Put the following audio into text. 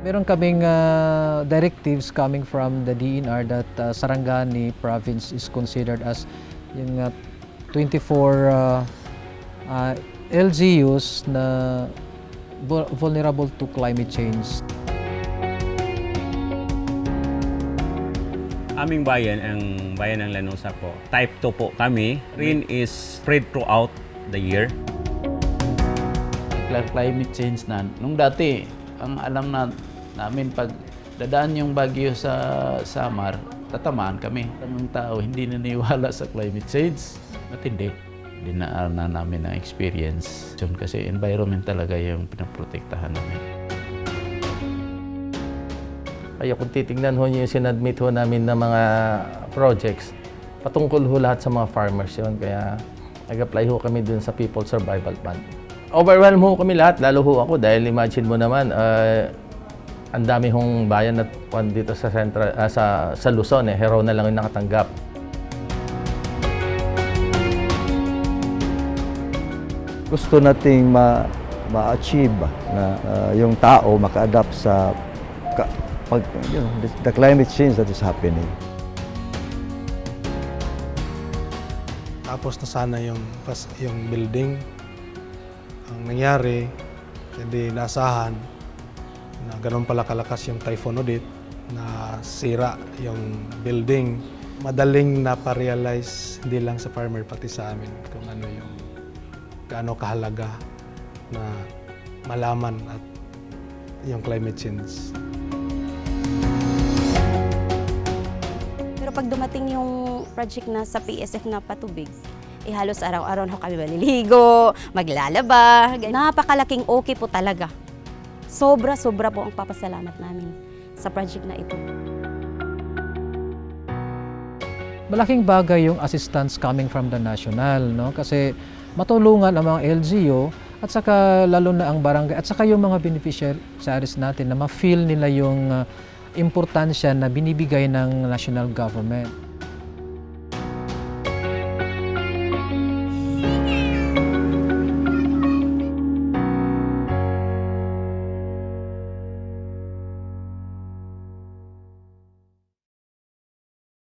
Meron kaming directives coming from the DENR that Sarangani province is considered as yung 24 LGUs na vulnerable to climate change. Aming bayan, ang bayan ng Lanosa po, type 2 po kami. Rain is spread throughout the year. Climate change na. Nung dati, ang alam namin pag dadaan yung bagyo sa Samar, tatamaan kami. Ang tao hindi naniniwala sa climate change. Matindi. Dinaan na namin ang experience. Kasi environment talaga yung pinaprotektahan namin. Kaya kung titignan ho niyo yung sinadmit ho namin na mga projects, patungkol ho lahat sa mga farmers yun. Kaya nag-apply ho kami dun sa People's Survival Fund. Overwhelm ho kami lahat, lalo ho ako dahil imagine mo naman, ang dami hong bayan at dito sa Central, sa Luzon, Hero na lang yung nakatanggap. Gusto nating ma-achieve na yung tao maka-adapt sa the climate change that is happening. Tapos na sana yung building. Ang nangyari, hindi naasahan na ganun pala kalakas yung Typhoon Odette na sira yung building. Madaling naparealize hindi lang sa farmer pati sa amin kung ano yung gaano kahalaga na malaman at yung climate change. Pero pag dumating yung project na sa PSF na patubig, halos araw-araw na kami maliligo, maglalaba. Napakalaking okay po talaga. Sobra-sobra po ang papasalamat namin sa project na ito. Malaking bagay yung assistance coming from the national, no? Kasi matulungan ang mga LGU at saka lalo na ang barangay at saka yung mga beneficiaries natin na ma-feel nila yung importansya na binibigay ng national government.